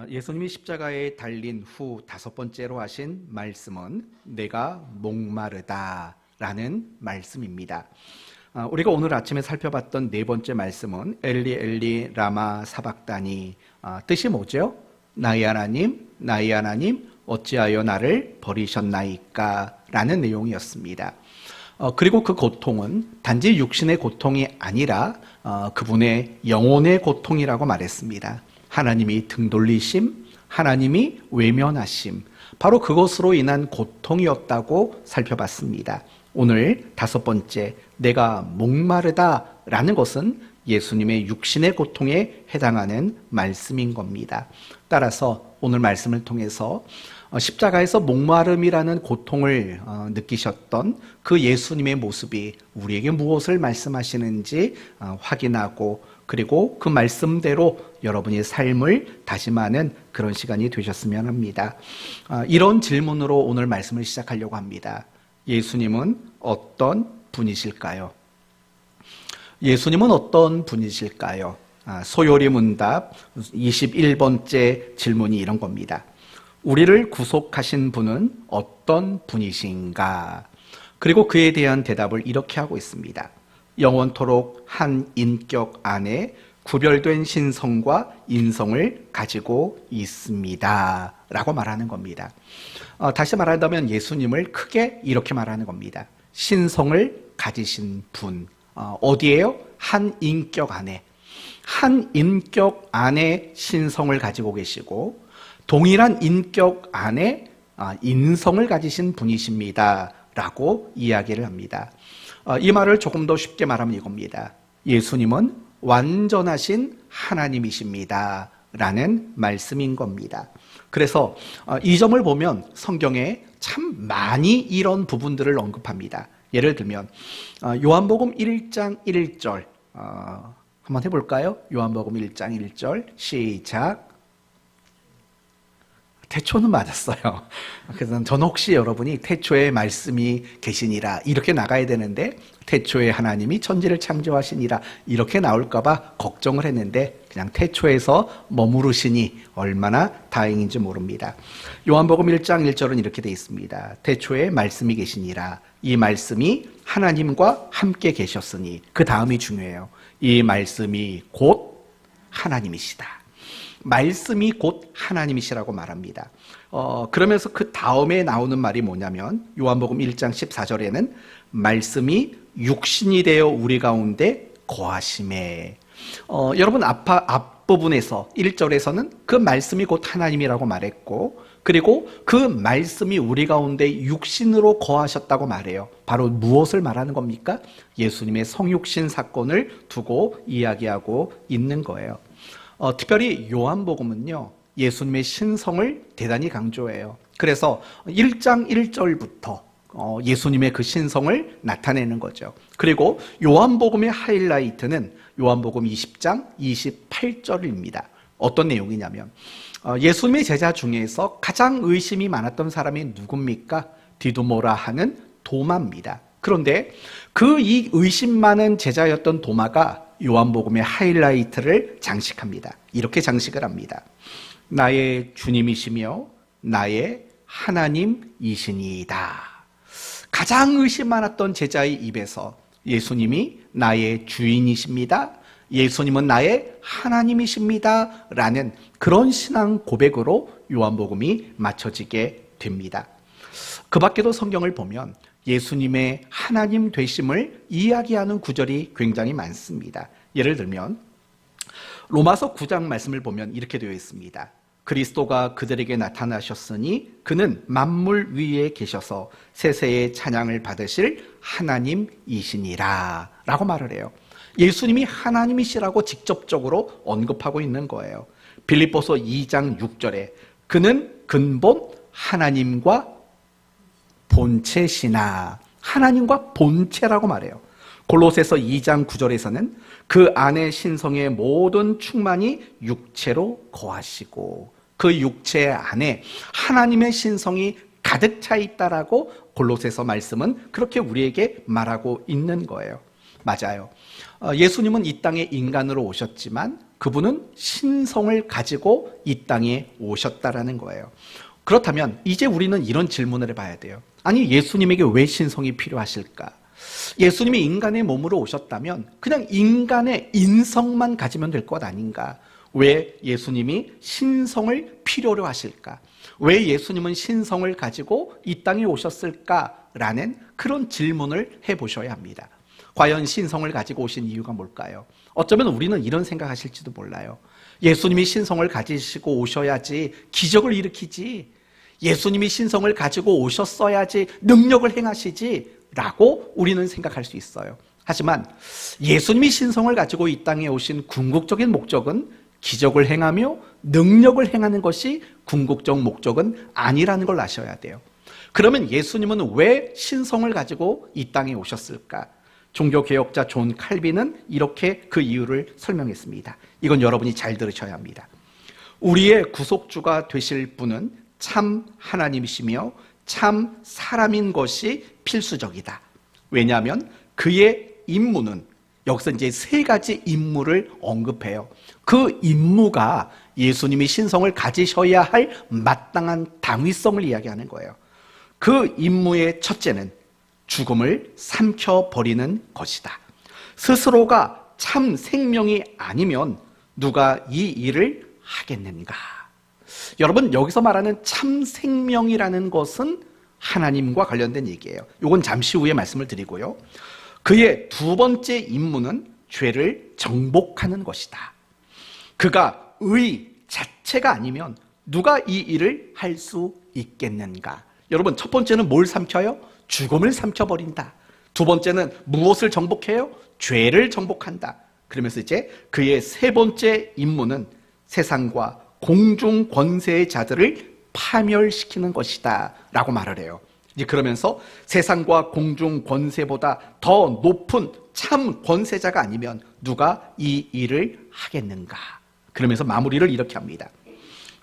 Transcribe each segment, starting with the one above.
예수님이 십자가에 달린 후 5번째로 하신 말씀은 내가 목마르다라는 말씀입니다. 우리가 오늘 아침에 살펴봤던 4번째 말씀은 엘리 엘리 라마 사박다니, 뜻이 뭐죠? 나의 하나님, 나의 하나님 어찌하여 나를 버리셨나이까? 라는 내용이었습니다. 그리고 그 고통은 단지 육신의 고통이 아니라 그분의 영혼의 고통이라고 말했습니다. 하나님이 등 돌리심, 하나님이 외면하심, 바로 그것으로 인한 고통이었다고 살펴봤습니다. 오늘 5번째, 내가 목마르다라는 것은 예수님의 육신의 고통에 해당하는 말씀인 겁니다. 따라서 오늘 말씀을 통해서 십자가에서 목마름이라는 고통을 느끼셨던 그 예수님의 모습이 우리에게 무엇을 말씀하시는지 확인하고, 그리고 그 말씀대로 여러분의 삶을 다짐하는 그런 시간이 되셨으면 합니다. 이런 질문으로 오늘 말씀을 시작하려고 합니다. 예수님은 어떤 분이실까요? 예수님은 어떤 분이실까요? 소요리 문답 21번째 질문이 이런 겁니다. 우리를 구속하신 분은 어떤 분이신가? 그리고 그에 대한 대답을 이렇게 하고 있습니다. 영원토록 한 인격 안에 구별된 신성과 인성을 가지고 있습니다 라고 말하는 겁니다. 다시 말한다면 예수님을 크게 이렇게 말하는 겁니다. 신성을 가지신 분, 어디에요? 한 인격 안에, 한 인격 안에 신성을 가지고 계시고 동일한 인격 안에 인성을 가지신 분이십니다 라고 이야기를 합니다. 이 말을 조금 더 쉽게 말하면 이겁니다. 예수님은 완전하신 하나님이십니다 라는 말씀인 겁니다. 그래서 이 점을 보면 성경에 참 많이 이런 부분들을 언급합니다. 예를 들면 요한복음 1장 1절 한번 해볼까요? 요한복음 1장 1절 시작. 태초는 맞았어요. 그래서 저는 혹시 여러분이 태초에 말씀이 계시니라 이렇게 나가야 되는데 태초에 하나님이 천지를 창조하시니라 이렇게 나올까 봐 걱정을 했는데 그냥 태초에서 머무르시니 얼마나 다행인지 모릅니다. 요한복음 1장 1절은 이렇게 되어 있습니다. 태초에 말씀이 계시니라. 이 말씀이 하나님과 함께 계셨으니, 그 다음이 중요해요. 이 말씀이 곧 하나님이시다. 말씀이 곧 하나님이시라고 말합니다. 그러면서 그 다음에 나오는 말이 뭐냐면 요한복음 1장 14절에는 말씀이 육신이 되어 우리 가운데 거하심에, 여러분 앞부분에서 1절에서는 그 말씀이 곧 하나님이라고 말했고, 그리고 그 말씀이 우리 가운데 육신으로 거하셨다고 말해요. 바로 무엇을 말하는 겁니까? 예수님의 성육신 사건을 두고 이야기하고 있는 거예요. 특별히 요한복음은요, 예수님의 신성을 대단히 강조해요. 그래서 1장 1절부터 예수님의 그 신성을 나타내는 거죠. 그리고 요한복음의 하이라이트는 요한복음 20장 28절입니다. 어떤 내용이냐면 예수님의 제자 중에서 가장 의심이 많았던 사람이 누굽니까? 디두모라 하는 도마입니다. 그런데 그 이 의심 많은 제자였던 도마가 요한복음의 하이라이트를 장식합니다. 이렇게 장식을 합니다. 나의 주님이시며 나의 하나님이시니이다. 가장 의심 많았던 제자의 입에서 예수님이 나의 주인이십니다, 예수님은 나의 하나님이십니다 라는 그런 신앙 고백으로 요한복음이 맞춰지게 됩니다. 그 밖에도 성경을 보면 예수님의 하나님 되심을 이야기하는 구절이 굉장히 많습니다. 예를 들면 로마서 9장 말씀을 보면 이렇게 되어 있습니다. 그리스도가 그들에게 나타나셨으니 그는 만물 위에 계셔서 세세의 찬양을 받으실 하나님이시니라 라고 말을 해요. 예수님이 하나님이시라고 직접적으로 언급하고 있는 거예요. 빌립보서 2장 6절에 그는 근본 하나님과 본체시나, 하나님과 본체라고 말해요. 골로새서 2장 9절에서는 그 안에 신성의 모든 충만이 육체로 거하시고 그 육체 안에 하나님의 신성이 가득 차 있다라고 골로새서 말씀은 그렇게 우리에게 말하고 있는 거예요. 맞아요. 예수님은 이 땅에 인간으로 오셨지만 그분은 신성을 가지고 이 땅에 오셨다라는 거예요. 그렇다면 이제 우리는 이런 질문을 해봐야 돼요. 아니, 예수님에게 왜 신성이 필요하실까? 예수님이 인간의 몸으로 오셨다면 그냥 인간의 인성만 가지면 될 것 아닌가? 왜 예수님이 신성을 필요로 하실까? 왜 예수님은 신성을 가지고 이 땅에 오셨을까라는 그런 질문을 해보셔야 합니다. 과연 신성을 가지고 오신 이유가 뭘까요? 어쩌면 우리는 이런 생각하실지도 몰라요. 예수님이 신성을 가지시고 오셔야지 기적을 일으키지, 예수님이 신성을 가지고 오셨어야지 능력을 행하시지 라고 우리는 생각할 수 있어요. 하지만 예수님이 신성을 가지고 이 땅에 오신 궁극적인 목적은 기적을 행하며 능력을 행하는 것이 궁극적 목적은 아니라는 걸 아셔야 돼요. 그러면 예수님은 왜 신성을 가지고 이 땅에 오셨을까? 종교개혁자 존 칼빈은 이렇게 그 이유를 설명했습니다. 이건 여러분이 잘 들으셔야 합니다. 우리의 구속주가 되실 분은 참 하나님이시며 참 사람인 것이 필수적이다. 왜냐하면 그의 임무는, 여기서 이제 세 가지 임무를 언급해요. 그 임무가 예수님이 신성을 가지셔야 할 마땅한 당위성을 이야기하는 거예요. 그 임무의 첫째는 죽음을 삼켜버리는 것이다. 스스로가 참 생명이 아니면 누가 이 일을 하겠는가? 여러분, 여기서 말하는 참 생명이라는 것은 하나님과 관련된 얘기예요. 이건 잠시 후에 말씀을 드리고요. 그의 두 번째 임무는 죄를 정복하는 것이다. 그가 의 자체가 아니면 누가 이 일을 할 수 있겠는가? 여러분, 첫 번째는 뭘 삼켜요? 죽음을 삼켜버린다. 두 번째는 무엇을 정복해요? 죄를 정복한다. 그러면서 이제 그의 세 번째 임무는 세상과 공중 권세의 자들을 파멸시키는 것이다 라고 말을 해요. 이제 그러면서 세상과 공중 권세보다 더 높은 참 권세자가 아니면 누가 이 일을 하겠는가? 그러면서 마무리를 이렇게 합니다.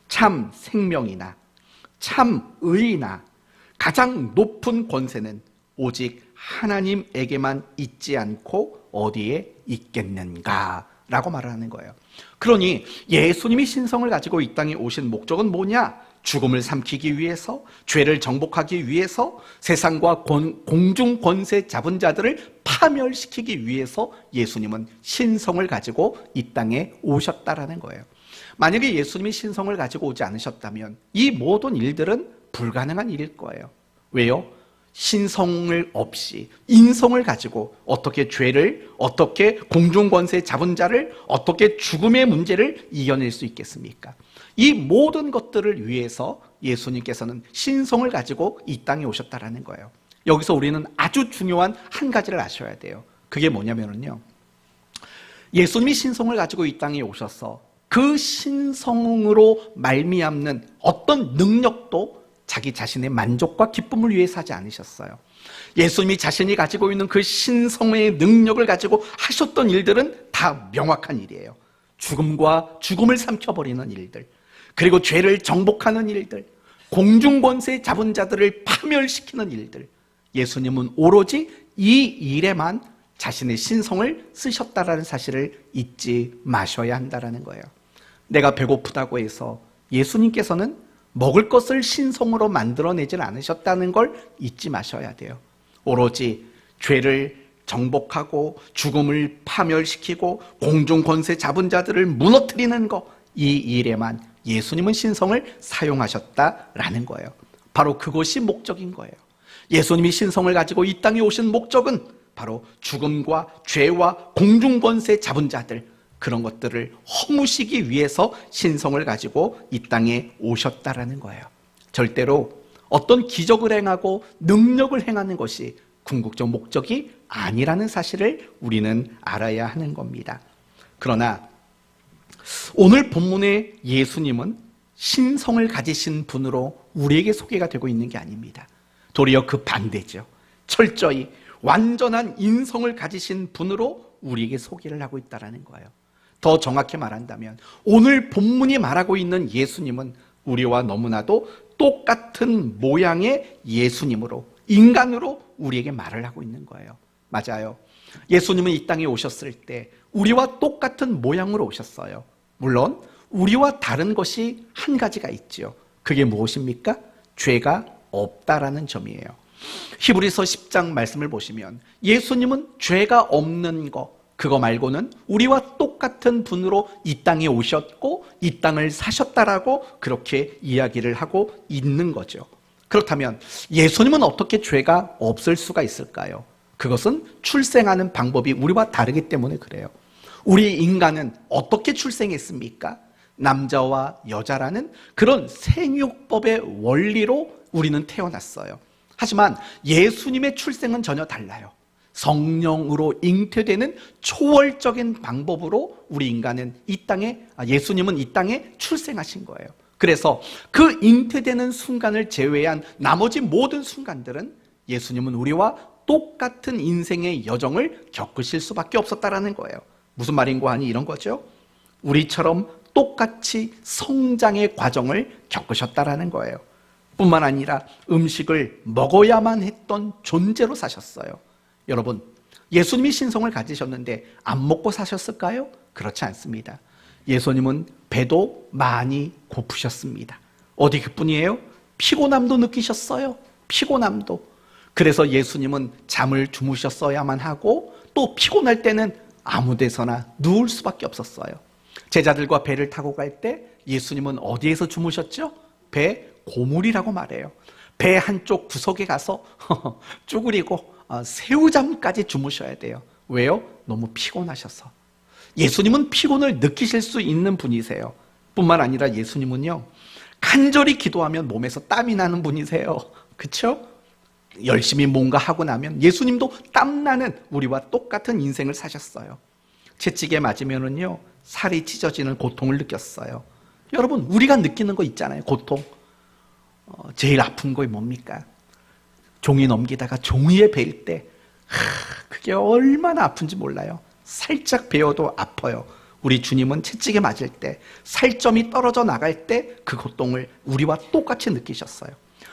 참 생명이나 참 의나 가장 높은 권세는 오직 하나님에게만 있지 않고 어디에 있겠는가? 라고 말을 하는 거예요. 그러니 예수님이 신성을 가지고 이 땅에 오신 목적은 뭐냐? 죽음을 삼키기 위해서, 죄를 정복하기 위해서, 세상과 공중 권세 잡은 자들을 파멸시키기 위해서 예수님은 신성을 가지고 이 땅에 오셨다라는 거예요. 만약에 예수님이 신성을 가지고 오지 않으셨다면 이 모든 일들은 불가능한 일일 거예요. 왜요? 신성을 없이 인성을 가지고 어떻게 죄를, 어떻게 공중권세 잡은 자를, 어떻게 죽음의 문제를 이겨낼 수 있겠습니까? 이 모든 것들을 위해서 예수님께서는 신성을 가지고 이 땅에 오셨다라는 거예요. 여기서 우리는 아주 중요한 한 가지를 아셔야 돼요. 그게 뭐냐면요, 예수님이 신성을 가지고 이 땅에 오셔서 그 신성으로 말미암는 어떤 능력도 자기 자신의 만족과 기쁨을 위해서 하지 않으셨어요. 예수님이 자신이 가지고 있는 그 신성의 능력을 가지고 하셨던 일들은 다 명확한 일이에요. 죽음을 삼켜버리는 일들, 그리고 죄를 정복하는 일들, 공중권세 잡은 자들을 파멸시키는 일들, 예수님은 오로지 이 일에만 자신의 신성을 쓰셨다라는 사실을 잊지 마셔야 한다는 거예요. 내가 배고프다고 해서 예수님께서는 먹을 것을 신성으로 만들어내질 않으셨다는 걸 잊지 마셔야 돼요. 오로지 죄를 정복하고 죽음을 파멸시키고 공중권세 잡은 자들을 무너뜨리는 것, 이 일에만 예수님은 신성을 사용하셨다라는 거예요. 바로 그것이 목적인 거예요. 예수님이 신성을 가지고 이 땅에 오신 목적은 바로 죽음과 죄와 공중권세 잡은 자들, 그런 것들을 허무시기 위해서 신성을 가지고 이 땅에 오셨다라는 거예요. 절대로 어떤 기적을 행하고 능력을 행하는 것이 궁극적 목적이 아니라는 사실을 우리는 알아야 하는 겁니다. 그러나 오늘 본문의 예수님은 신성을 가지신 분으로 우리에게 소개가 되고 있는 게 아닙니다. 도리어 그 반대죠. 철저히 완전한 인성을 가지신 분으로 우리에게 소개를 하고 있다는 거예요. 더 정확히 말한다면 오늘 본문이 말하고 있는 예수님은 우리와 너무나도 똑같은 모양의 예수님으로, 인간으로 우리에게 말을 하고 있는 거예요. 맞아요. 예수님은 이 땅에 오셨을 때 우리와 똑같은 모양으로 오셨어요. 물론 우리와 다른 것이 한 가지가 있지요. 그게 무엇입니까? 죄가 없다라는 점이에요. 히브리서 10장 말씀을 보시면 예수님은 죄가 없는 그거 말고는 우리와 똑같은 분으로 이 땅에 오셨고 이 땅을 사셨다라고 그렇게 이야기를 하고 있는 거죠. 그렇다면 예수님은 어떻게 죄가 없을 수가 있을까요? 그것은 출생하는 방법이 우리와 다르기 때문에 그래요. 우리 인간은 어떻게 출생했습니까? 남자와 여자라는 그런 생육법의 원리로 우리는 태어났어요. 하지만 예수님의 출생은 전혀 달라요. 성령으로 잉태되는 초월적인 방법으로 우리 인간은 예수님은 이 땅에 출생하신 거예요. 그래서 그 잉태되는 순간을 제외한 나머지 모든 순간들은 예수님은 우리와 똑같은 인생의 여정을 겪으실 수밖에 없었다라는 거예요. 무슨 말인고 하니 이런 거죠. 우리처럼 똑같이 성장의 과정을 겪으셨다라는 거예요. 뿐만 아니라 음식을 먹어야만 했던 존재로 사셨어요. 여러분, 예수님이 신성을 가지셨는데 안 먹고 사셨을까요? 그렇지 않습니다. 예수님은 배도 많이 고프셨습니다. 어디 그뿐이에요? 피곤함도 느끼셨어요. 피곤함도. 그래서 예수님은 잠을 주무셨어야만 하고 또 피곤할 때는 아무 데서나 누울 수밖에 없었어요. 제자들과 배를 타고 갈 때 예수님은 어디에서 주무셨죠? 배 고물이라고 말해요. 배 한쪽 구석에 가서 쭈그리고 새우잠까지 주무셔야 돼요. 왜요? 너무 피곤하셔서. 예수님은 피곤을 느끼실 수 있는 분이세요. 뿐만 아니라 예수님은요, 간절히 기도하면 몸에서 땀이 나는 분이세요. 그렇죠? 열심히 뭔가 하고 나면 예수님도 땀나는 우리와 똑같은 인생을 사셨어요. 채찍에 맞으면은요, 살이 찢어지는 고통을 느꼈어요. 여러분, 우리가 느끼는 거 있잖아요. 고통. 제일 아픈 거 뭡니까? 종이 넘기다가 종이에 베일 때 그게 얼마나 아픈지 몰라요. 살짝 베어도 아파요. 우리 주님은 채찍에 맞을 때, 살점이 떨어져 나갈 때 그 고통을 우리와 똑같이 느끼셨어요.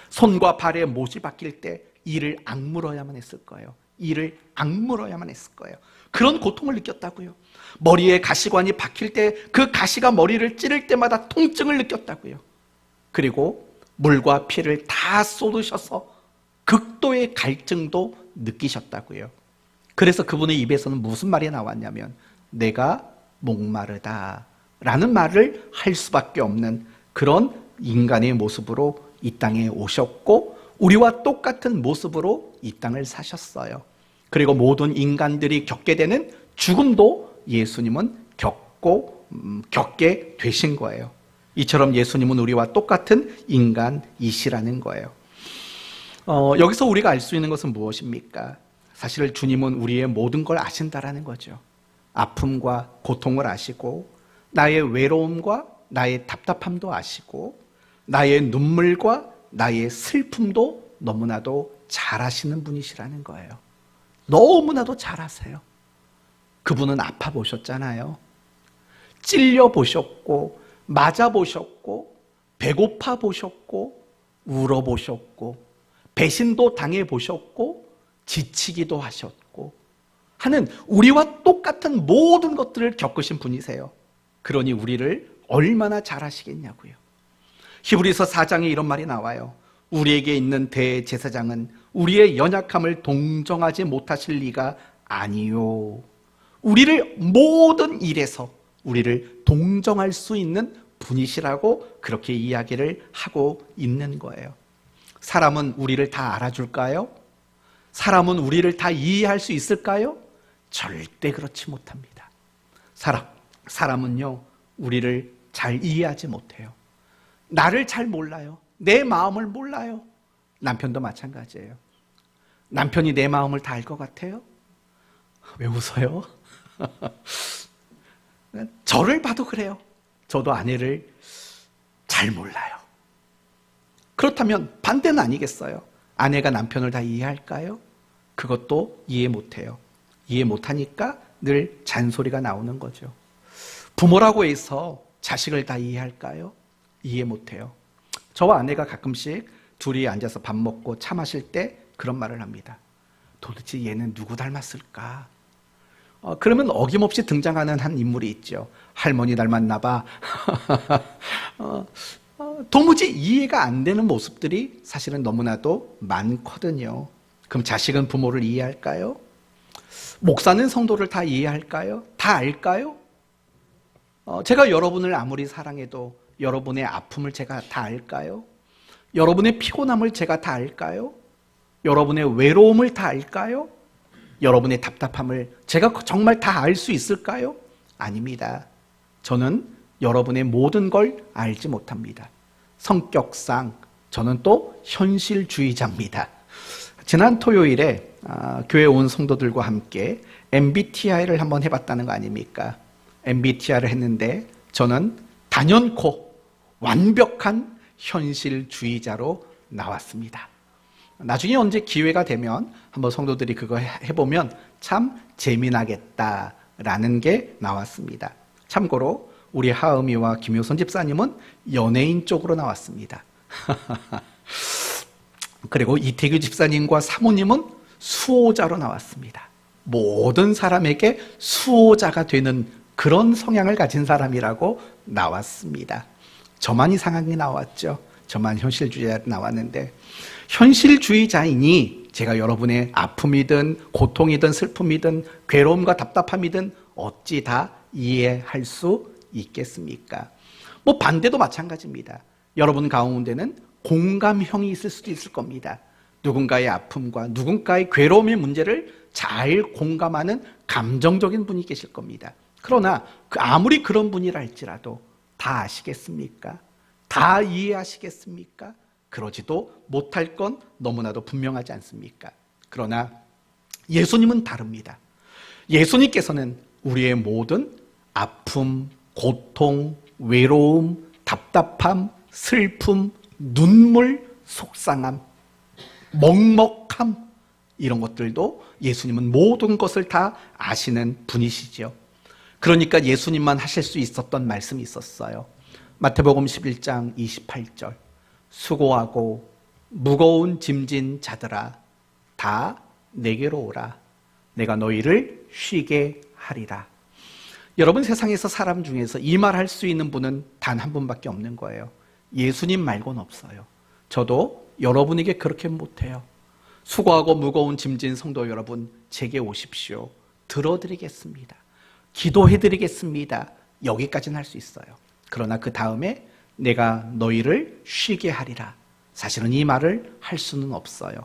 손과 발에 못이 박힐 때 이를 악물어야만 했을 거예요. 이를 악물어야만 했을 거예요. 그런 고통을 느꼈다고요. 머리에 가시관이 박힐 때 그 가시가 머리를 찌를 때마다 통증을 느꼈다고요. 그리고 물과 피를 다 쏟으셔서 극도의 갈증도 느끼셨다고요. 그래서 그분의 입에서는 무슨 말이 나왔냐면 내가 목마르다 라는 말을 할 수밖에 없는 그런 인간의 모습으로 이 땅에 오셨고 우리와 똑같은 모습으로 이 땅을 사셨어요. 그리고 모든 인간들이 겪게 되는 죽음도 예수님은 겪게 되신 거예요. 이처럼 예수님은 우리와 똑같은 인간이시라는 거예요. 여기서 우리가 알 수 있는 것은 무엇입니까? 사실 주님은 우리의 모든 걸 아신다라는 거죠. 아픔과 고통을 아시고 나의 외로움과 나의 답답함도 아시고 나의 눈물과 나의 슬픔도 너무나도 잘 아시는 분이시라는 거예요. 너무나도 잘 아세요. 그분은 아파 보셨잖아요. 찔려 보셨고 맞아 보셨고 배고파 보셨고 울어 보셨고 배신도 당해 보셨고 지치기도 하셨고 하는 우리와 똑같은 모든 것들을 겪으신 분이세요. 그러니 우리를 얼마나 잘 아시겠냐고요. 히브리서 4장에 이런 말이 나와요. 우리에게 있는 대제사장은 우리의 연약함을 동정하지 못하실 리가 아니요. 우리를 모든 일에서 우리를 동정할 수 있는 분이시라고 그렇게 이야기를 하고 있는 거예요. 사람은 우리를 다 알아줄까요? 사람은 우리를 다 이해할 수 있을까요? 절대 그렇지 못합니다. 사람은요, 우리를 잘 이해하지 못해요. 나를 잘 몰라요. 내 마음을 몰라요. 남편도 마찬가지예요. 남편이 내 마음을 다 알 것 같아요? 왜 웃어요? 저를 봐도 그래요. 저도 아내를 잘 몰라요. 그렇다면 반대는 아니겠어요? 아내가 남편을 다 이해할까요? 그것도 이해 못해요. 이해 못하니까 늘 잔소리가 나오는 거죠. 부모라고 해서 자식을 다 이해할까요? 이해 못해요. 저와 아내가 가끔씩 둘이 앉아서 밥 먹고 차 마실 때 그런 말을 합니다. 도대체 얘는 누구 닮았을까? 그러면 어김없이 등장하는 한 인물이 있죠. 할머니 닮았나 봐. 도무지 이해가 안 되는 모습들이 사실은 너무나도 많거든요. 그럼 자식은 부모를 이해할까요? 목사는 성도를 다 이해할까요? 다 알까요? 제가 여러분을 아무리 사랑해도 여러분의 아픔을 제가 다 알까요? 여러분의 피곤함을 제가 다 알까요? 여러분의 외로움을 다 알까요? 여러분의 답답함을 제가 정말 다 알 수 있을까요? 아닙니다. 저는 여러분의 모든 걸 알지 못합니다. 성격상 저는 또 현실주의자입니다. 지난 토요일에 교회 온 성도들과 함께 MBTI를 한번 해봤다는 거 아닙니까? MBTI를 했는데 저는 단연코 완벽한 현실주의자로 나왔습니다. 나중에 언제 기회가 되면 한번 성도들이 그거 해보면 참 재미나겠다라는 게 나왔습니다. 참고로 우리 하음이와 김효선 집사님은 연예인 쪽으로 나왔습니다. 그리고 이태규 집사님과 사모님은 수호자로 나왔습니다. 모든 사람에게 수호자가 되는 그런 성향을 가진 사람이라고 나왔습니다. 저만 이상하게 나왔죠. 저만 현실주의자로 나왔는데, 현실주의자이니 제가 여러분의 아픔이든 고통이든 슬픔이든 괴로움과 답답함이든 어찌 다 이해할 수 있겠습니까? 뭐 반대도 마찬가지입니다. 여러분 가운데는 공감형이 있을 수도 있을 겁니다. 누군가의 아픔과 누군가의 괴로움의 문제를 잘 공감하는 감정적인 분이 계실 겁니다. 그러나 아무리 그런 분이라 할지라도 다 아시겠습니까? 다 이해하시겠습니까? 그러지도 못할 건 너무나도 분명하지 않습니까? 그러나 예수님은 다릅니다. 예수님께서는 우리의 모든 아픔, 고통, 외로움, 답답함, 슬픔, 눈물, 속상함, 먹먹함, 이런 것들도 예수님은 모든 것을 다 아시는 분이시죠. 그러니까 예수님만 하실 수 있었던 말씀이 있었어요. 마태복음 11장 28절, 수고하고 무거운 짐진 자들아 다 내게로 오라. 내가 너희를 쉬게 하리라. 여러분, 세상에서 사람 중에서 이 말 할 수 있는 분은 단 한 분밖에 없는 거예요. 예수님 말고는 없어요. 저도 여러분에게 그렇게 못해요. 수고하고 무거운 짐진 성도 여러분, 제게 오십시오. 들어드리겠습니다. 기도해드리겠습니다. 여기까지는 할 수 있어요. 그러나 그 다음에 내가 너희를 쉬게 하리라. 사실은 이 말을 할 수는 없어요.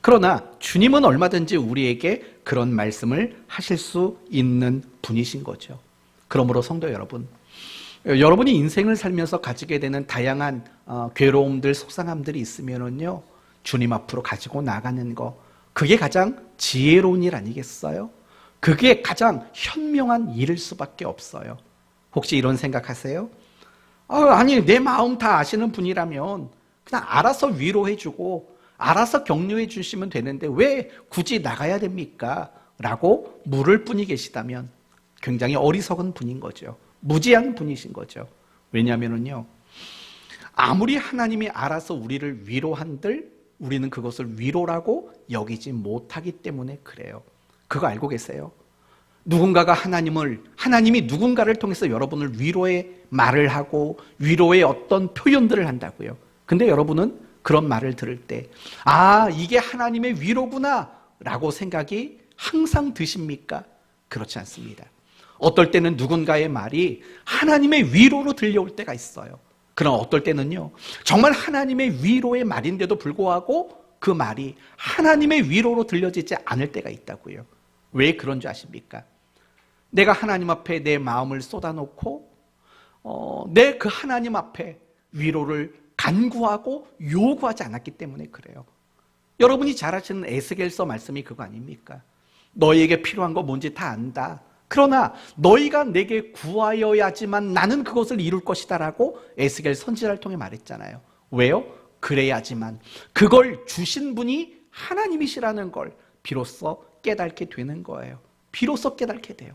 그러나 주님은 얼마든지 우리에게 그런 말씀을 하실 수 있는 분이신 거죠. 그러므로 성도 여러분, 여러분이 인생을 살면서 가지게 되는 다양한 괴로움들, 속상함들이 있으면은요, 주님 앞으로 가지고 나가는 거, 그게 가장 지혜로운 일 아니겠어요? 그게 가장 현명한 일일 수밖에 없어요. 혹시 이런 생각하세요? 아니, 내 마음 다 아시는 분이라면 그냥 알아서 위로해주고 알아서 격려해 주시면 되는데 왜 굳이 나가야 됩니까? 라고 물을 분이 계시다면 굉장히 어리석은 분인 거죠. 무지한 분이신 거죠. 왜냐하면요, 아무리 하나님이 알아서 우리를 위로한들 우리는 그것을 위로라고 여기지 못하기 때문에 그래요. 그거 알고 계세요? 하나님이 누군가를 통해서 여러분을 위로의 말을 하고 위로의 어떤 표현들을 한다고요. 근데 여러분은 그런 말을 들을 때, 이게 하나님의 위로구나 라고 생각이 항상 드십니까? 그렇지 않습니다. 어떨 때는 누군가의 말이 하나님의 위로로 들려올 때가 있어요. 그러나 어떨 때는요, 정말 하나님의 위로의 말인데도 불구하고 그 말이 하나님의 위로로 들려지지 않을 때가 있다고요. 왜 그런 줄 아십니까? 내가 하나님 앞에 내 마음을 쏟아놓고 내 그 하나님 앞에 위로를 간구하고 요구하지 않았기 때문에 그래요. 여러분이 잘 아시는 에스겔서 말씀이 그거 아닙니까? 너희에게 필요한 거 뭔지 다 안다. 그러나 너희가 내게 구하여야지만 나는 그것을 이룰 것이다 라고 에스겔 선지자를 통해 말했잖아요. 왜요? 그래야지만 그걸 주신 분이 하나님이시라는 걸 비로소 깨닫게 되는 거예요. 비로소 깨닫게 돼요.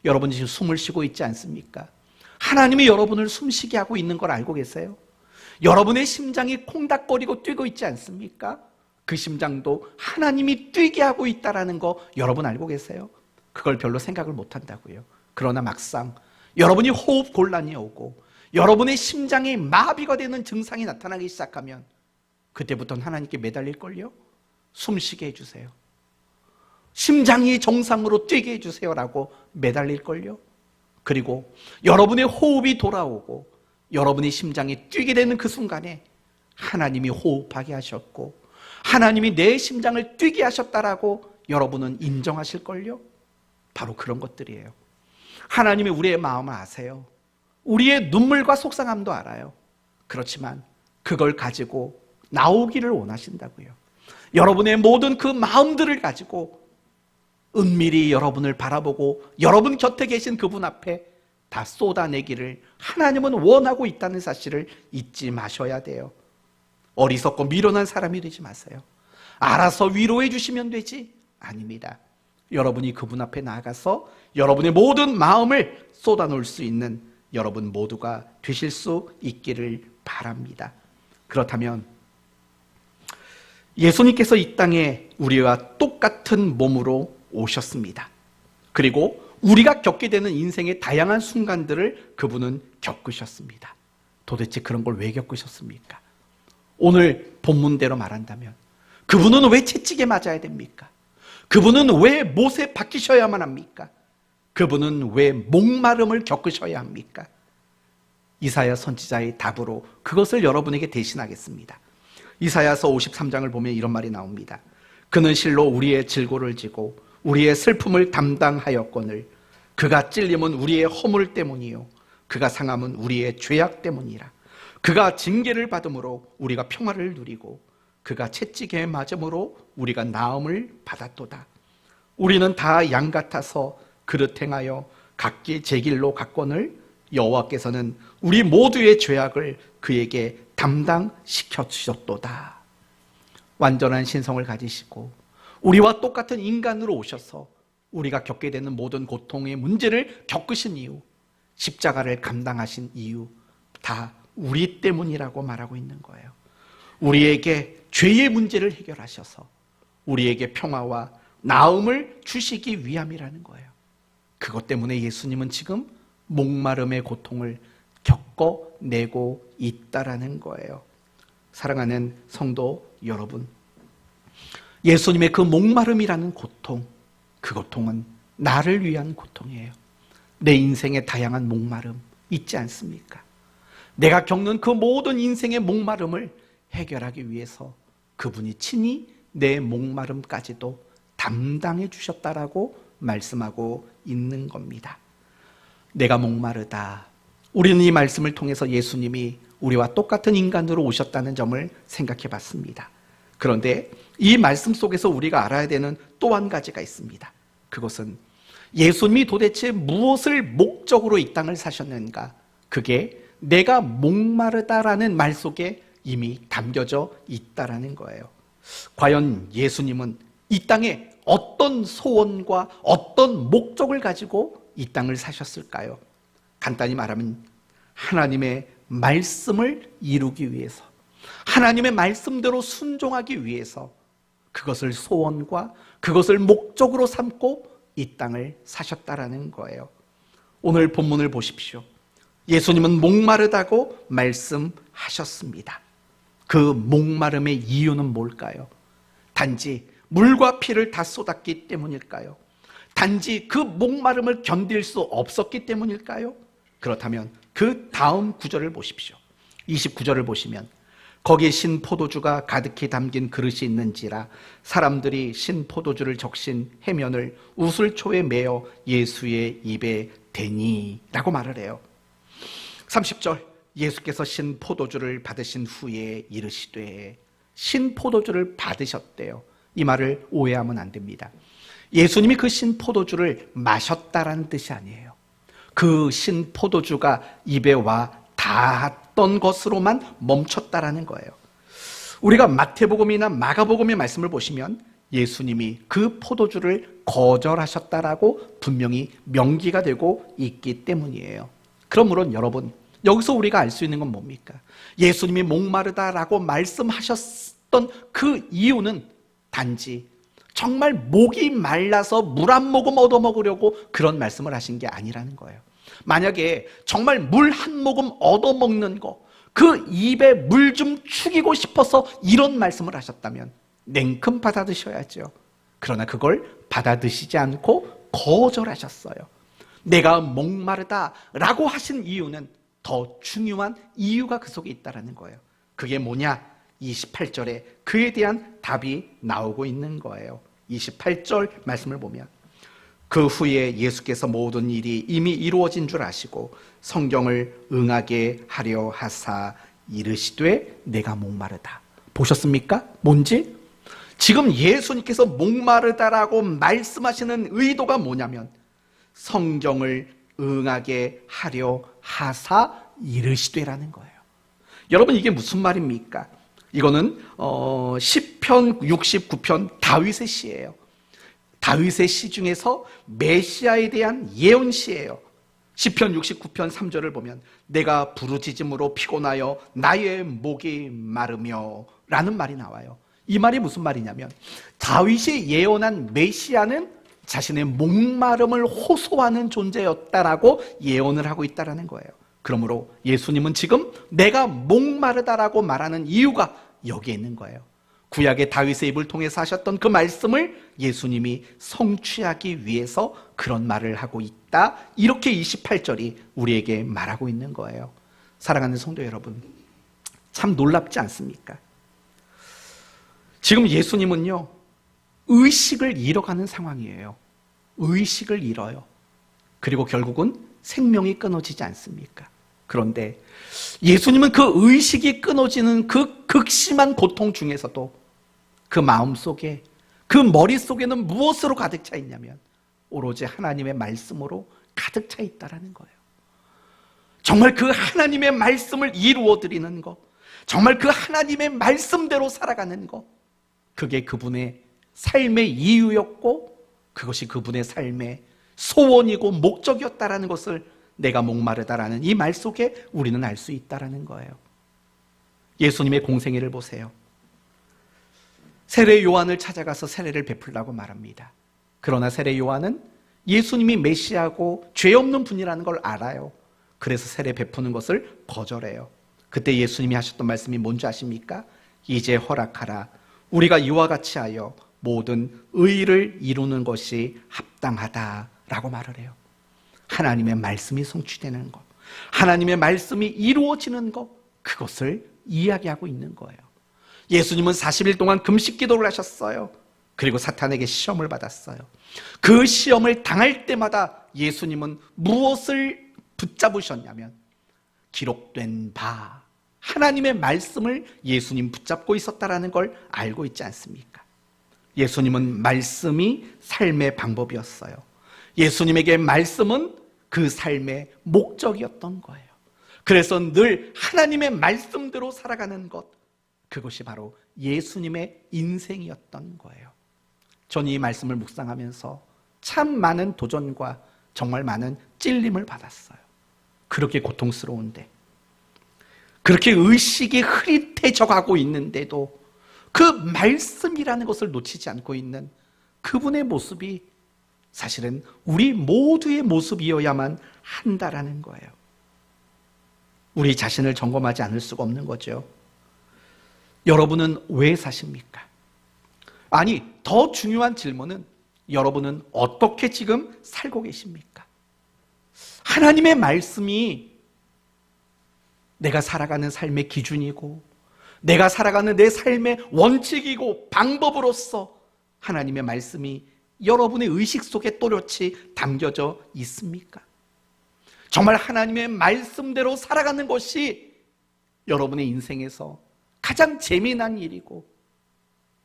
여러분 지금 숨을 쉬고 있지 않습니까? 하나님이 여러분을 숨쉬게 하고 있는 걸 알고 계세요? 여러분의 심장이 콩닥거리고 뛰고 있지 않습니까? 그 심장도 하나님이 뛰게 하고 있다는 거 여러분 알고 계세요? 그걸 별로 생각을 못 한다고요. 그러나 막상 여러분이 호흡 곤란이 오고 여러분의 심장에 마비가 되는 증상이 나타나기 시작하면 그때부터는 하나님께 매달릴걸요. 숨쉬게 해주세요. 심장이 정상으로 뛰게 해주세요라고 매달릴걸요. 그리고 여러분의 호흡이 돌아오고 여러분의 심장이 뛰게 되는 그 순간에 하나님이 호흡하게 하셨고 하나님이 내 심장을 뛰게 하셨다라고 여러분은 인정하실걸요. 바로 그런 것들이에요. 하나님이 우리의 마음을 아세요. 우리의 눈물과 속상함도 알아요. 그렇지만 그걸 가지고 나오기를 원하신다고요. 여러분의 모든 그 마음들을 가지고 은밀히 여러분을 바라보고 여러분 곁에 계신 그분 앞에 다 쏟아내기를 하나님은 원하고 있다는 사실을 잊지 마셔야 돼요. 어리석고 미련한 사람이 되지 마세요. 알아서 위로해 주시면 되지? 아닙니다. 여러분이 그분 앞에 나아가서 여러분의 모든 마음을 쏟아놓을 수 있는 여러분 모두가 되실 수 있기를 바랍니다. 그렇다면 예수님께서 이 땅에 우리와 똑같은 몸으로 오셨습니다. 그리고 우리가 겪게 되는 인생의 다양한 순간들을 그분은 겪으셨습니다. 도대체 그런 걸 왜 겪으셨습니까? 오늘 본문대로 말한다면 그분은 왜 채찍에 맞아야 됩니까? 그분은 왜 못에 박히셔야만 합니까? 그분은 왜 목마름을 겪으셔야 합니까? 이사야 선지자의 답으로 그것을 여러분에게 대신하겠습니다. 이사야서 53장을 보면 이런 말이 나옵니다. 그는 실로 우리의 질고를 지고 우리의 슬픔을 담당하였거늘 그가 찔림은 우리의 허물 때문이요 그가 상함은 우리의 죄악 때문이라. 그가 징계를 받음으로 우리가 평화를 누리고 그가 채찍에 맞음으로 우리가 나음을 받았도다. 우리는 다 양 같아서 그릇 행하여 각기 제 길로 갔거늘 여호와께서는 우리 모두의 죄악을 그에게 담당시켜 주셨도다. 완전한 신성을 가지시고 우리와 똑같은 인간으로 오셔서 우리가 겪게 되는 모든 고통의 문제를 겪으신 이유, 십자가를 감당하신 이유 다 우리 때문이라고 말하고 있는 거예요. 우리에게 죄의 문제를 해결하셔서 우리에게 평화와 나음을 주시기 위함이라는 거예요. 그것 때문에 예수님은 지금 목마름의 고통을 겪어내고 있다라는 거예요. 사랑하는 성도 여러분, 예수님의 그 목마름이라는 고통, 그 고통은 나를 위한 고통이에요. 내 인생의 다양한 목마름 있지 않습니까? 내가 겪는 그 모든 인생의 목마름을 해결하기 위해서 그분이 친히 내 목마름까지도 담당해 주셨다라고 말씀하고 있는 겁니다. 내가 목마르다. 우리는 이 말씀을 통해서 예수님이 우리와 똑같은 인간으로 오셨다는 점을 생각해 봤습니다. 그런데 이 말씀 속에서 우리가 알아야 되는 또 한 가지가 있습니다. 그것은 예수님이 도대체 무엇을 목적으로 이 땅을 사셨는가? 그게 내가 목마르다라는 말 속에 이미 담겨져 있다라는 거예요. 과연 예수님은 이 땅에 어떤 소원과 어떤 목적을 가지고 이 땅을 사셨을까요? 간단히 말하면 하나님의 말씀을 이루기 위해서, 하나님의 말씀대로 순종하기 위해서 그것을 소원과 그것을 목적으로 삼고 이 땅을 사셨다라는 거예요. 오늘 본문을 보십시오. 예수님은 목마르다고 말씀하셨습니다. 그 목마름의 이유는 뭘까요? 단지 물과 피를 다 쏟았기 때문일까요? 단지 그 목마름을 견딜 수 없었기 때문일까요? 그렇다면 그 다음 구절을 보십시오. 29절을 보시면 거기에 신 포도주가 가득히 담긴 그릇이 있는지라 사람들이 신 포도주를 적신 해면을 우슬초에 매어 예수의 입에 대니 라고 말을 해요. 30절 예수께서 신 포도주를 받으신 후에 이르시되, 신 포도주를 받으셨대요. 이 말을 오해하면 안 됩니다. 예수님이 그 신 포도주를 마셨다라는 뜻이 아니에요. 그 신 포도주가 입에 와 닿았던 것으로만 멈췄다라는 거예요. 우리가 마태복음이나 마가복음의 말씀을 보시면 예수님이 그 포도주를 거절하셨다라고 분명히 명기가 되고 있기 때문이에요. 그러므로 여러분, 여기서 우리가 알 수 있는 건 뭡니까? 예수님이 목마르다라고 말씀하셨던 그 이유는 단지 정말 목이 말라서 물 한 모금 얻어 먹으려고 그런 말씀을 하신 게 아니라는 거예요. 만약에 정말 물 한 모금 얻어 먹는 거, 그 입에 물 좀 축이고 싶어서 이런 말씀을 하셨다면 냉큼 받아드셔야죠. 그러나 그걸 받아드시지 않고 거절하셨어요. 내가 목마르다라고 하신 이유는 더 중요한 이유가 그 속에 있다는 거예요. 그게 뭐냐? 28절에 그에 대한 답이 나오고 있는 거예요. 28절 말씀을 보면 그 후에 예수께서 모든 일이 이미 이루어진 줄 아시고 성경을 응하게 하려 하사 이르시되 내가 목마르다. 보셨습니까? 뭔지? 지금 예수님께서 목마르다라고 말씀하시는 의도가 뭐냐면 성경을 응하게 하려 하사 이르시되라는 거예요. 여러분, 이게 무슨 말입니까? 이거는 시편 69편 다윗의 시예요. 다윗의 시 중에서 메시아에 대한 예언시예요. 시편 69편 3절을 보면 내가 부르짖음으로 피곤하여 나의 목이 마르며 라는 말이 나와요. 이 말이 무슨 말이냐면 다윗이 예언한 메시아는 자신의 목마름을 호소하는 존재였다라고 예언을 하고 있다는 거예요. 그러므로 예수님은 지금 내가 목마르다라고 말하는 이유가 여기에 있는 거예요. 구약의 다윗의 입을 통해서 하셨던 그 말씀을 예수님이 성취하기 위해서 그런 말을 하고 있다. 이렇게 28절이 우리에게 말하고 있는 거예요. 사랑하는 성도 여러분, 참 놀랍지 않습니까? 지금 예수님은요, 의식을 잃어가는 상황이에요. 의식을 잃어요. 그리고 결국은 생명이 끊어지지 않습니까? 그런데 예수님은 그 의식이 끊어지는 그 극심한 고통 중에서도 그 마음속에, 그 머릿속에는 무엇으로 가득 차 있냐면 오로지 하나님의 말씀으로 가득 차 있다라는 거예요. 정말 그 하나님의 말씀을 이루어 드리는 것, 정말 그 하나님의 말씀대로 살아가는 것, 그게 그분의 삶의 이유였고 그것이 그분의 삶의 소원이고 목적이었다라는 것을 내가 목마르다라는 이 말 속에 우리는 알 수 있다라는 거예요. 예수님의 공생애를 보세요. 세례 요한을 찾아가서 세례를 베풀라고 말합니다. 그러나 세례 요한은 예수님이 메시아고 죄 없는 분이라는 걸 알아요. 그래서 세례 베푸는 것을 거절해요. 그때 예수님이 하셨던 말씀이 뭔지 아십니까? 이제 허락하라. 우리가 이와 같이 하여 모든 의를 이루는 것이 합당하다라고 말을 해요. 하나님의 말씀이 성취되는 것, 하나님의 말씀이 이루어지는 것, 그것을 이야기하고 있는 거예요. 예수님은 40일 동안 금식 기도를 하셨어요. 그리고 사탄에게 시험을 받았어요. 그 시험을 당할 때마다 예수님은 무엇을 붙잡으셨냐면 기록된 바, 하나님의 말씀을 예수님 붙잡고 있었다라는 걸 알고 있지 않습니까? 예수님은 말씀이 삶의 방법이었어요. 예수님에게 말씀은 그 삶의 목적이었던 거예요. 그래서 늘 하나님의 말씀대로 살아가는 것, 그것이 바로 예수님의 인생이었던 거예요. 저는 이 말씀을 묵상하면서 참 많은 도전과 정말 많은 찔림을 받았어요. 그렇게 고통스러운데, 그렇게 의식이 흐릿해져 가고 있는데도 그 말씀이라는 것을 놓치지 않고 있는 그분의 모습이 사실은 우리 모두의 모습이어야만 한다라는 거예요. 우리 자신을 점검하지 않을 수가 없는 거죠. 여러분은 왜 사십니까? 아니, 더 중요한 질문은 여러분은 어떻게 지금 살고 계십니까? 하나님의 말씀이 내가 살아가는 삶의 기준이고 내가 살아가는 내 삶의 원칙이고 방법으로서 하나님의 말씀이 여러분의 의식 속에 또렷이 담겨져 있습니까? 정말 하나님의 말씀대로 살아가는 것이 여러분의 인생에서 가장 재미난 일이고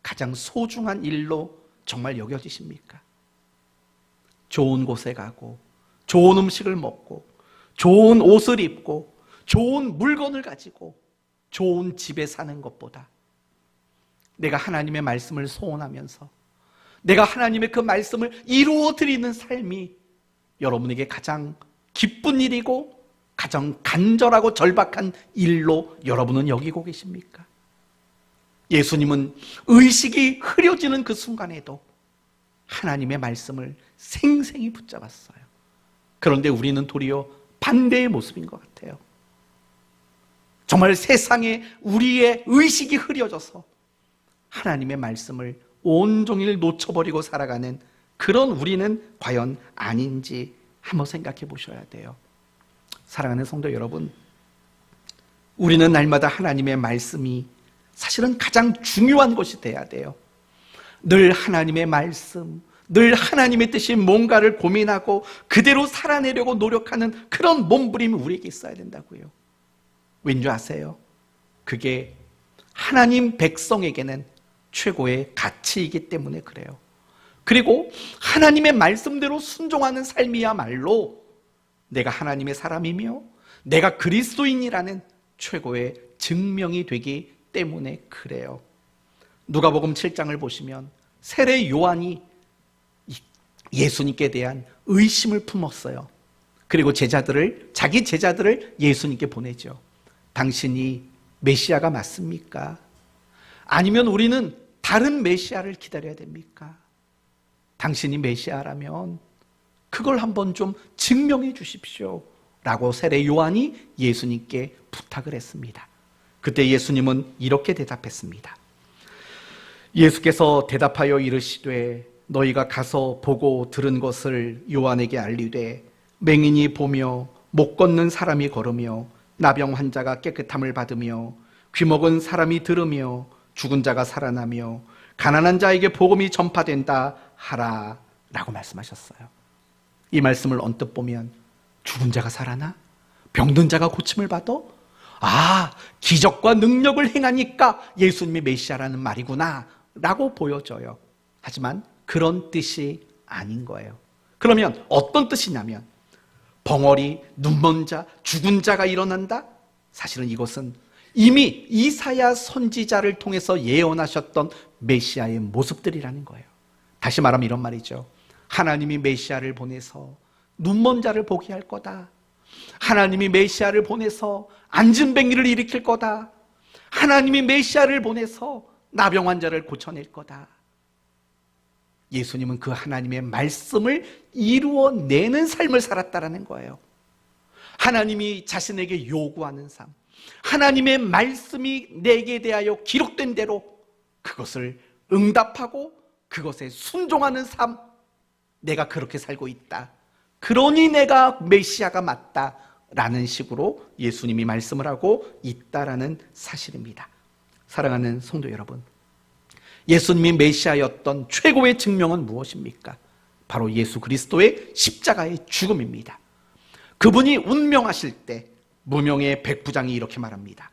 가장 소중한 일로 정말 여겨지십니까? 좋은 곳에 가고 좋은 음식을 먹고 좋은 옷을 입고 좋은 물건을 가지고 좋은 집에 사는 것보다 내가 하나님의 말씀을 소원하면서 내가 하나님의 그 말씀을 이루어 드리는 삶이 여러분에게 가장 기쁜 일이고 가장 간절하고 절박한 일로 여러분은 여기고 계십니까? 예수님은 의식이 흐려지는 그 순간에도 하나님의 말씀을 생생히 붙잡았어요. 그런데 우리는 도리어 반대의 모습인 것 같아요. 정말 세상에 우리의 의식이 흐려져서 하나님의 말씀을 온종일 놓쳐버리고 살아가는 그런 우리는 과연 아닌지 한번 생각해 보셔야 돼요. 사랑하는 성도 여러분, 우리는 날마다 하나님의 말씀이 사실은 가장 중요한 것이 돼야 돼요. 늘 하나님의 말씀, 늘 하나님의 뜻이 뭔가를 고민하고 그대로 살아내려고 노력하는 그런 몸부림이 우리에게 있어야 된다고요. 왠지 아세요? 그게 하나님 백성에게는 최고의 가치이기 때문에 그래요. 그리고 하나님의 말씀대로 순종하는 삶이야말로 내가 하나님의 사람이며 내가 그리스도인이라는 최고의 증명이 되기 때문에 그래요. 누가복음 7장을 보시면 세례 요한이 예수님께 대한 의심을 품었어요. 그리고 자기 제자들을 예수님께 보내죠. 당신이 메시아가 맞습니까? 아니면 우리는 다른 메시아를 기다려야 됩니까? 당신이 메시아라면 그걸 한번 좀 증명해 주십시오 라고 세례 요한이 예수님께 부탁을 했습니다. 그때 예수님은 이렇게 대답했습니다. 예수께서 대답하여 이르시되 너희가 가서 보고 들은 것을 요한에게 알리되 맹인이 보며 못 걷는 사람이 걸으며 나병 환자가 깨끗함을 받으며 귀먹은 사람이 들으며 죽은 자가 살아나며 가난한 자에게 복음이 전파된다 하라 라고 말씀하셨어요. 이 말씀을 언뜻 보면 죽은 자가 살아나? 병든 자가 고침을 받아? 기적과 능력을 행하니까 예수님이 메시아라는 말이구나 라고 보여져요. 하지만 그런 뜻이 아닌 거예요. 그러면 어떤 뜻이냐면 벙어리, 눈먼 자, 죽은 자가 일어난다? 사실은 이것은 이미 이사야 선지자를 통해서 예언하셨던 메시아의 모습들이라는 거예요. 다시 말하면 이런 말이죠. 하나님이 메시아를 보내서 눈먼 자를 보게 할 거다. 하나님이 메시아를 보내서 안진뱅이를 일으킬 거다. 하나님이 메시아를 보내서 나병 환자를 고쳐낼 거다. 예수님은 그 하나님의 말씀을 이루어내는 삶을 살았다라는 거예요. 하나님이 자신에게 요구하는 삶, 하나님의 말씀이 내게 대하여 기록된 대로 그것을 응답하고 그것에 순종하는 삶, 내가 그렇게 살고 있다. 그러니 내가 메시아가 맞다라는 식으로 예수님이 말씀을 하고 있다라는 사실입니다. 사랑하는 성도 여러분, 예수님이 메시아였던 최고의 증명은 무엇입니까? 바로 예수 그리스도의 십자가의 죽음입니다. 그분이 운명하실 때 무명의 백부장이 이렇게 말합니다.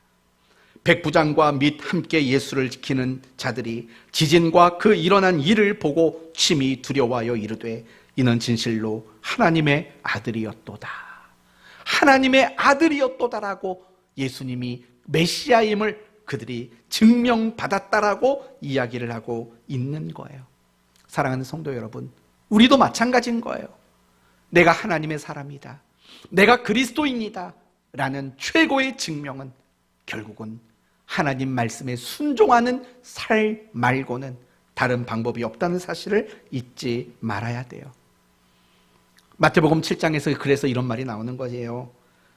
백부장과 및 함께 예수를 지키는 자들이 지진과 그 일어난 일을 보고 심히 두려워하여 이르되 이는 진실로 하나님의 아들이었도다. 하나님의 아들이었도다라고 예수님이 메시아임을 그들이 증명받았다라고 이야기를 하고 있는 거예요. 사랑하는 성도 여러분, 우리도 마찬가지인 거예요. 내가 하나님의 사람이다, 내가 그리스도인이다 라는 최고의 증명은 결국은 하나님 말씀에 순종하는 삶 말고는 다른 방법이 없다는 사실을 잊지 말아야 돼요. 마태복음 7장에서 그래서 이런 말이 나오는 거예요.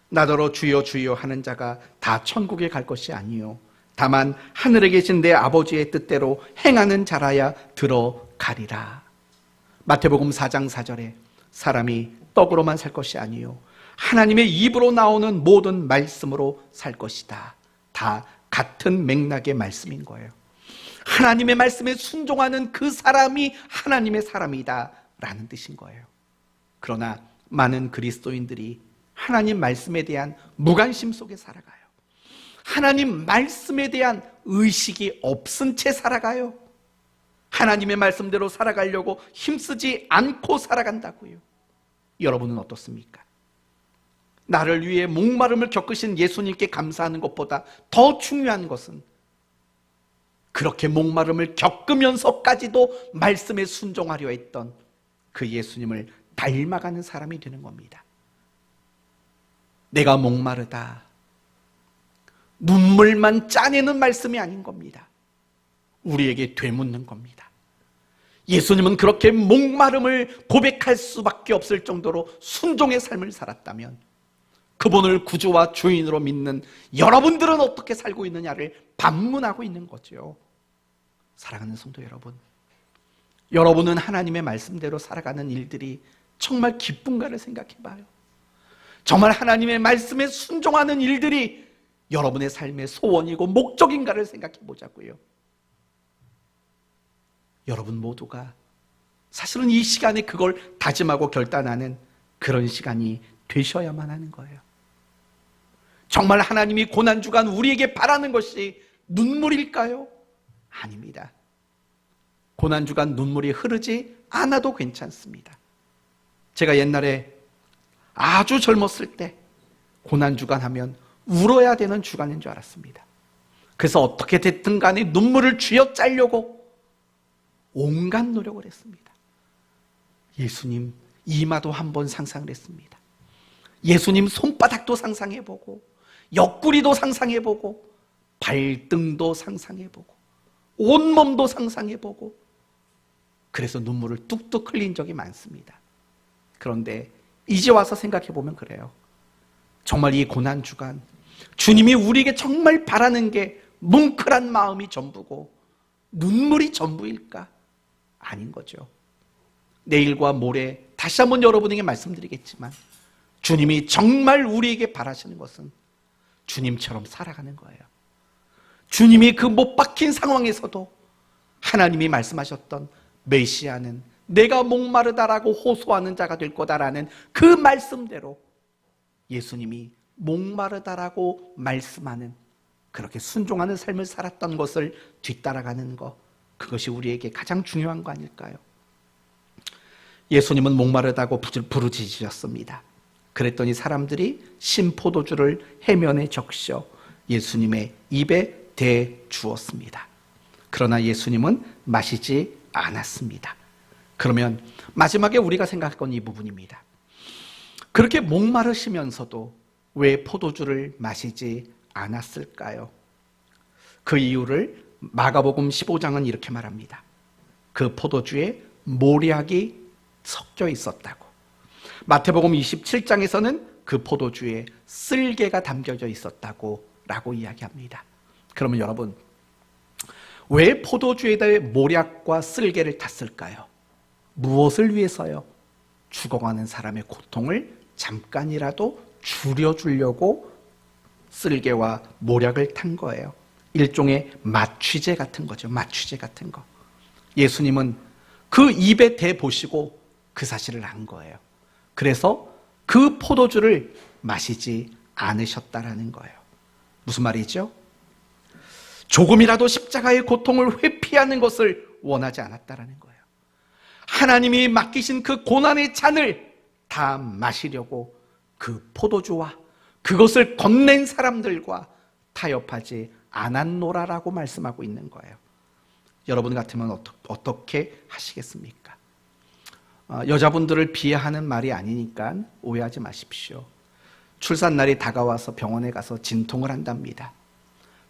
나더러 주여 주여 하는 자가 다 천국에 갈 것이 아니요 다만 하늘에 계신 내 아버지의 뜻대로 행하는 자라야 들어가리라. 마태복음 4장 4절에 사람이 떡으로만 살 것이 아니요 하나님의 입으로 나오는 모든 말씀으로 살 것이다. 다 같은 맥락의 말씀인 거예요. 하나님의 말씀에 순종하는 그 사람이 하나님의 사람이다 라는 뜻인 거예요. 그러나 많은 그리스도인들이 하나님 말씀에 대한 무관심 속에 살아가요. 하나님 말씀에 대한 의식이 없은 채 살아가요. 하나님의 말씀대로 살아가려고 힘쓰지 않고 살아간다고요. 여러분은 어떻습니까? 나를 위해 목마름을 겪으신 예수님께 감사하는 것보다 더 중요한 것은 그렇게 목마름을 겪으면서까지도 말씀에 순종하려 했던 그 예수님을 닮아가는 사람이 되는 겁니다. 내가 목마르다, 눈물만 짜내는 말씀이 아닌 겁니다. 우리에게 되묻는 겁니다. 예수님은 그렇게 목마름을 고백할 수밖에 없을 정도로 순종의 삶을 살았다면 그분을 구주와 주인으로 믿는 여러분들은 어떻게 살고 있느냐를 반문하고 있는 거죠. 사랑하는 성도 여러분, 여러분은 하나님의 말씀대로 살아가는 일들이 정말 기쁜가를 생각해 봐요. 정말 하나님의 말씀에 순종하는 일들이 여러분의 삶의 소원이고 목적인가를 생각해 보자고요. 여러분 모두가 사실은 이 시간에 그걸 다짐하고 결단하는 그런 시간이 되셔야만 하는 거예요. 정말 하나님이 고난주간 우리에게 바라는 것이 눈물일까요? 아닙니다. 고난주간 눈물이 흐르지 않아도 괜찮습니다. 제가 옛날에 아주 젊었을 때 고난주간 하면 울어야 되는 주간인 줄 알았습니다. 그래서 어떻게 됐든 간에 눈물을 쥐어짜려고 온갖 노력을 했습니다. 예수님 이마도 한번 상상을 했습니다. 예수님 손바닥도 상상해보고 옆구리도 상상해보고 발등도 상상해보고 온몸도 상상해보고 그래서 눈물을 뚝뚝 흘린 적이 많습니다. 그런데 이제 와서 생각해보면 그래요. 정말 이 고난주간 주님이 우리에게 정말 바라는 게 뭉클한 마음이 전부고 눈물이 전부일까? 아닌 거죠. 내일과 모레 다시 한번 여러분에게 말씀드리겠지만 주님이 정말 우리에게 바라시는 것은 주님처럼 살아가는 거예요. 주님이 그 못 박힌 상황에서도 하나님이 말씀하셨던 메시아는 내가 목마르다라고 호소하는 자가 될 거다라는 그 말씀대로 예수님이 목마르다라고 말씀하는 그렇게 순종하는 삶을 살았던 것을 뒤따라가는 것, 그것이 우리에게 가장 중요한 거 아닐까요? 예수님은 목마르다고 부르짖으셨습니다. 그랬더니 사람들이 신포도주를 해면에 적셔 예수님의 입에 대주었습니다. 그러나 예수님은 마시지 않았습니다. 그러면 마지막에 우리가 생각할 건 이 부분입니다. 그렇게 목마르시면서도 왜 포도주를 마시지 않았을까요? 그 이유를 마가복음 15장은 이렇게 말합니다. 그 포도주에 모략이 섞여 있었다고. 마태복음 27장에서는 그 포도주에 쓸개가 담겨져 있었다고 라고 이야기합니다. 그러면 여러분, 왜 포도주에다 모략과 쓸개를 탔을까요? 무엇을 위해서요? 죽어가는 사람의 고통을 잠깐이라도 줄여주려고 쓸개와 모략을 탄 거예요. 일종의 마취제 같은 거죠. 마취제 같은 거. 예수님은 그 입에 대보시고 그 사실을 안 거예요. 그래서 그 포도주를 마시지 않으셨다라는 거예요. 무슨 말이죠? 조금이라도 십자가의 고통을 회피하는 것을 원하지 않았다라는 거예요. 하나님이 맡기신 그 고난의 잔을 다 마시려고 그 포도주와 그것을 건넨 사람들과 타협하지 않았노라라고 말씀하고 있는 거예요. 여러분 같으면 어떻게 하시겠습니까? 여자분들을 비하하는 말이 아니니까 오해하지 마십시오. 출산날이 다가와서 병원에 가서 진통을 한답니다.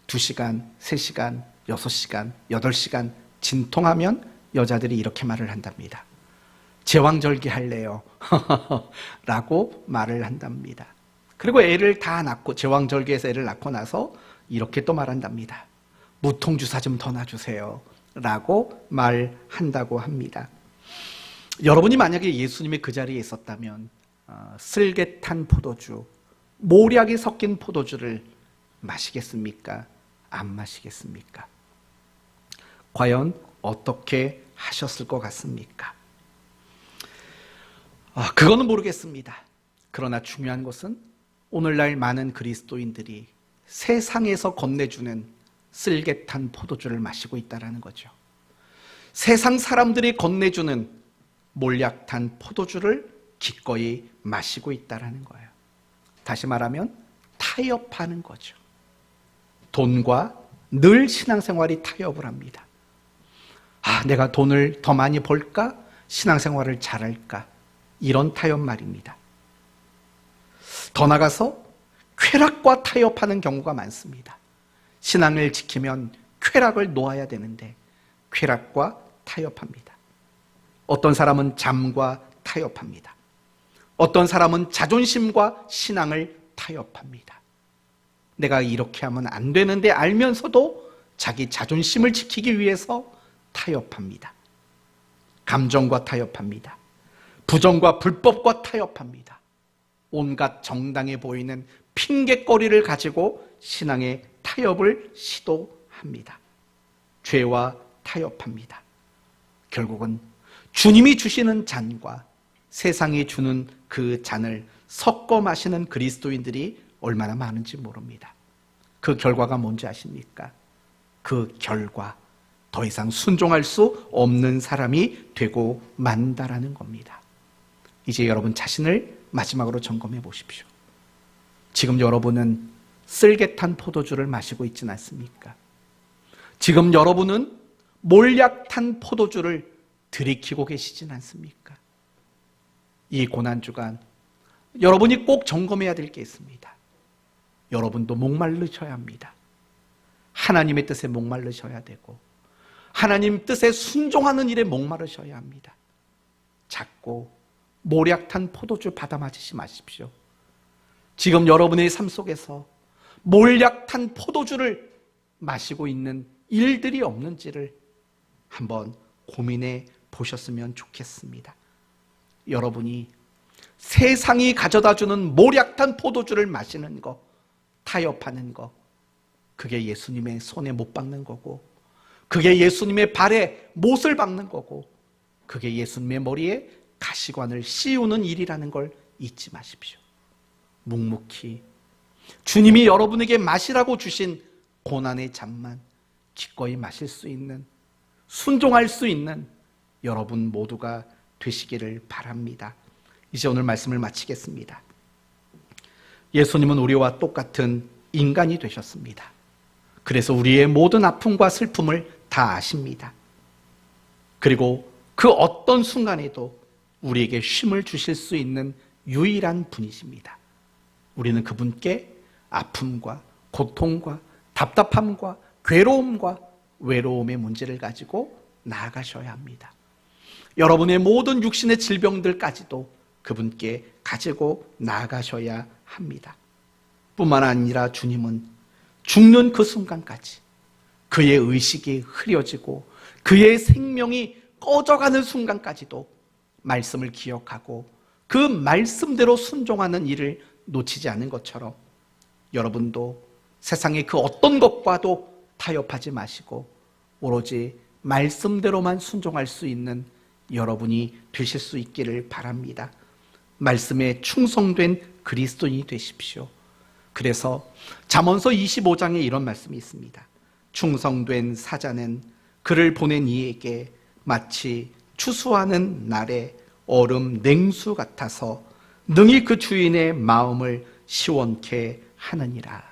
2시간, 3시간, 6시간, 8시간 진통하면 여자들이 이렇게 말을 한답니다. 제왕절개 할래요 라고 말을 한답니다. 그리고 애를 다 낳고 제왕절개에서 애를 낳고 나서 이렇게 또 말한답니다. 무통주사 좀 더 놔주세요 라고 말한다고 합니다. 여러분이 만약에 예수님의 그 자리에 있었다면 쓸개탄 포도주, 모략이 섞인 포도주를 마시겠습니까? 안 마시겠습니까? 과연 어떻게 하셨을 것 같습니까? 그거는 모르겠습니다. 그러나 중요한 것은 오늘날 많은 그리스도인들이 세상에서 건네주는 쓸개탄 포도주를 마시고 있다는 거죠. 세상 사람들이 건네주는 몰약탄 포도주를 기꺼이 마시고 있다는 거예요. 다시 말하면 타협하는 거죠. 돈과 늘 신앙생활이 타협을 합니다. 내가 돈을 더 많이 벌까? 신앙생활을 잘할까? 이런 타협 말입니다. 더 나가서 쾌락과 타협하는 경우가 많습니다. 신앙을 지키면 쾌락을 놓아야 되는데 쾌락과 타협합니다. 어떤 사람은 잠과 타협합니다. 어떤 사람은 자존심과 신앙을 타협합니다. 내가 이렇게 하면 안 되는데 알면서도 자기 자존심을 지키기 위해서 타협합니다. 감정과 타협합니다. 부정과 불법과 타협합니다. 온갖 정당해 보이는 핑곗거리를 가지고 신앙의 타협을 시도합니다. 죄와 타협합니다. 결국은 주님이 주시는 잔과 세상이 주는 그 잔을 섞어 마시는 그리스도인들이 얼마나 많은지 모릅니다. 그 결과가 뭔지 아십니까? 그 결과, 더 이상 순종할 수 없는 사람이 되고 만다라는 겁니다. 이제 여러분 자신을 마지막으로 점검해 보십시오. 지금 여러분은 쓸개탄 포도주를 마시고 있지는 않습니까? 지금 여러분은 몰약탄 포도주를 들이키고 계시진 않습니까? 이 고난주간 여러분이 꼭 점검해야 될 게 있습니다. 여러분도 목마르셔야 합니다. 하나님의 뜻에 목마르셔야 되고 하나님 뜻에 순종하는 일에 목마르셔야 합니다. 자꾸 몰약탄 포도주 받아 마시지 마십시오. 지금 여러분의 삶 속에서 몰약탄 포도주를 마시고 있는 일들이 없는지를 한번 고민해 보셨으면 좋겠습니다. 여러분이 세상이 가져다주는 몰약탄 포도주를 마시는 거, 타협하는 거, 그게 예수님의 손에 못 박는 거고, 그게 예수님의 발에 못을 박는 거고, 그게 예수님의 머리에 가시관을 씌우는 일이라는 걸 잊지 마십시오. 묵묵히 주님이 여러분에게 마시라고 주신 고난의 잔만 기꺼이 마실 수 있는, 순종할 수 있는 여러분 모두가 되시기를 바랍니다. 이제 오늘 말씀을 마치겠습니다. 예수님은 우리와 똑같은 인간이 되셨습니다. 그래서 우리의 모든 아픔과 슬픔을 다 아십니다. 그리고 그 어떤 순간에도 우리에게 쉼을 주실 수 있는 유일한 분이십니다. 우리는 그분께 아픔과 고통과 답답함과 괴로움과 외로움의 문제를 가지고 나아가셔야 합니다. 여러분의 모든 육신의 질병들까지도 그분께 가지고 나아가셔야 합니다. 뿐만 아니라 주님은 죽는 그 순간까지 그의 의식이 흐려지고 그의 생명이 꺼져가는 순간까지도 말씀을 기억하고 그 말씀대로 순종하는 일을 놓치지 않은 것처럼 여러분도 세상의 그 어떤 것과도 타협하지 마시고 오로지 말씀대로만 순종할 수 있는 여러분이 되실 수 있기를 바랍니다. 말씀에 충성된 그리스도인이 되십시오. 그래서 잠언서 25장에 이런 말씀이 있습니다. 충성된 사자는 그를 보낸 이에게 마치 추수하는 날에 얼음 냉수 같아서 능히 그 주인의 마음을 시원케 하느니라.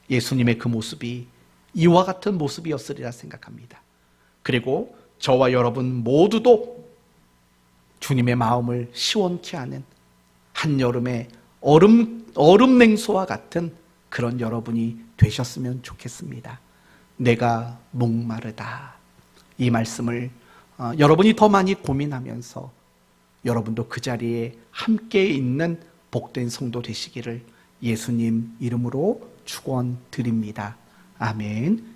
예수님의 그 모습이 이와 같은 모습이었으리라 생각합니다. 그리고 저와 여러분 모두도 주님의 마음을 시원케 하는 한여름의 얼음 냉수와 같은 그런 여러분이 되셨으면 좋겠습니다. 내가 목마르다. 이 말씀을 여러분이 더 많이 고민하면서 여러분도 그 자리에 함께 있는 복된 성도 되시기를 예수님 이름으로 축원드립니다. 아멘.